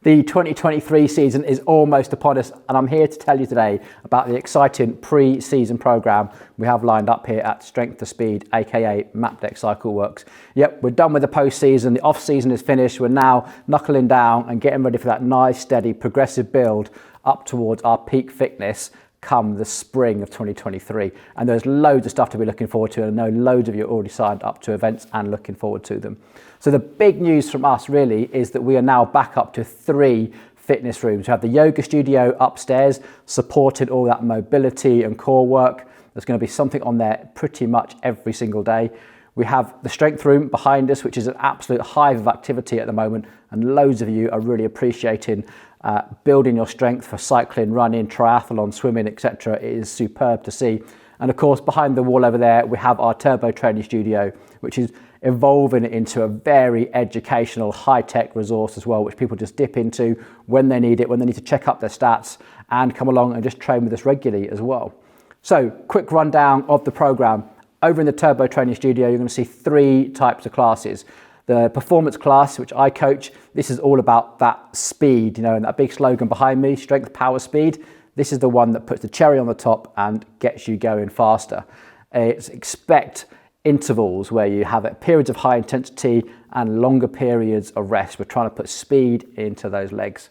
The 2023 season is almost upon us, and I'm here to tell you today about the exciting pre-season program we have lined up here at Strength to Speed, aka Mapdec Cycle Works. Yep, we're done with the post-season, the off-season is finished, we're now knuckling down and getting ready for that nice, steady, progressive build up towards our peak fitness come the spring of 2023. And there's loads of stuff to be looking forward to, and I know loads of you are already signed up to events and looking forward to them. So the big news from us really is that we are now back up to 3 fitness rooms. We have the yoga studio upstairs, supporting all that mobility and core work. There's going to be something on there pretty much every single day. We have the strength room behind us, which is an absolute hive of activity at the moment, and loads of you are really appreciating building your strength for cycling, running, triathlon, swimming, etc. It is superb to see. And of course, behind the wall over there, we have our turbo training studio, which is evolving into a very educational, high-tech resource as well, which people just dip into when they need it, when they need to check up their stats and come along and just train with us regularly as well. So, quick rundown of the program. Over in the turbo training studio, you're going to see 3 types of classes. The performance class, which I coach, this is all about that speed, and that big slogan behind me, strength, power, speed. This is the one that puts the cherry on the top and gets you going faster. It's expect intervals where you have periods of high intensity and longer periods of rest. We're trying to put speed into those legs.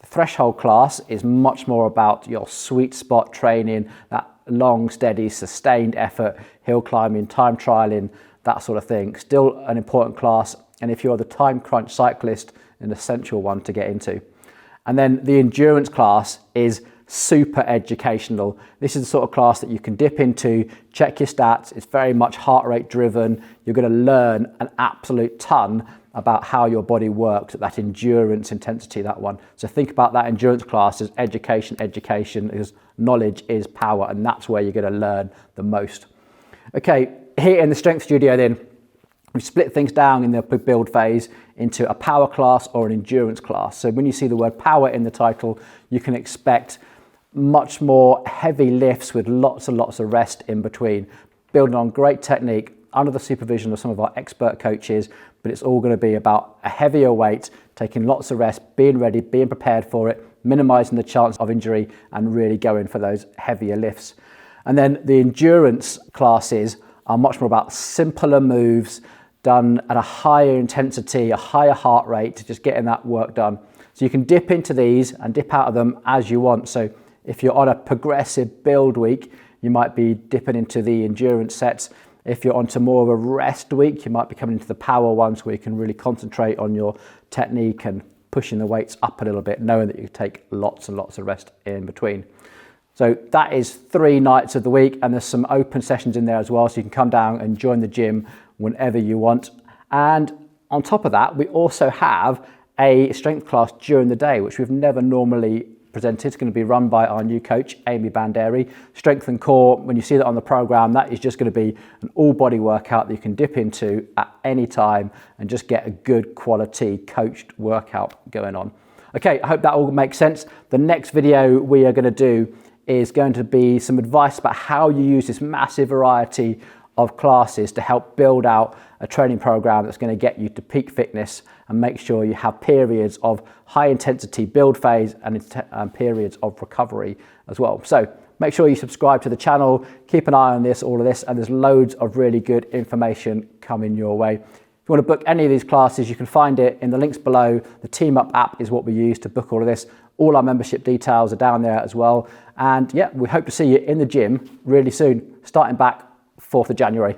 The threshold class is much more about your sweet spot training, that long, steady, sustained effort, hill climbing, time trialing, that sort of thing. Still an important class, and if you're the time crunch cyclist, an essential one to get into. And then the endurance class is super educational. This is the sort of class that you can dip into, check your stats. It's very much heart rate driven. You're going to learn an absolute ton about how your body works at that endurance intensity, that one. So think about that endurance class as education, because knowledge is power, and that's where you're going to learn the most. Okay, here in the strength studio then, we split things down in the build phase into a power class or an endurance class. So when you see the word power in the title, you can expect much more heavy lifts with lots and lots of rest in between, building on great technique under the supervision of some of our expert coaches, but it's all going to be about a heavier weight, taking lots of rest, being ready, being prepared for it, minimizing the chance of injury, and really going for those heavier lifts. And then the endurance classes are much more about simpler moves done at a higher intensity, a higher heart rate, just getting that work done. So you can dip into these and dip out of them as you want. So if you're on a progressive build week, you might be dipping into the endurance sets. If you're onto more of a rest week, you might be coming into the power ones where you can really concentrate on your technique and pushing the weights up a little bit, knowing that you take lots and lots of rest in between. So that is 3 nights of the week, and there's some open sessions in there as well, so you can come down and join the gym whenever you want. And on top of that, we also have a strength class during the day, which we've never normally presented. It's going to be run by our new coach, Amy Banderi. Strength and core, when you see that on the program, that is just going to be an all-body workout that you can dip into at any time and just get a good quality coached workout going on. Okay, I hope that all makes sense. The next video we are going to do is going to be some advice about how you use this massive variety of classes to help build out a training program that's going to get you to peak fitness and make sure you have periods of high intensity build phase and periods of recovery as well. So make sure you subscribe to the channel, keep an eye on all of this, and there's loads of really good information coming your way. If you want to book any of these classes, you can find it in the links below. The Team Up app is what we use to book all of this. All our membership details are down there as well. And yeah, we hope to see you in the gym really soon, starting back 4th of January.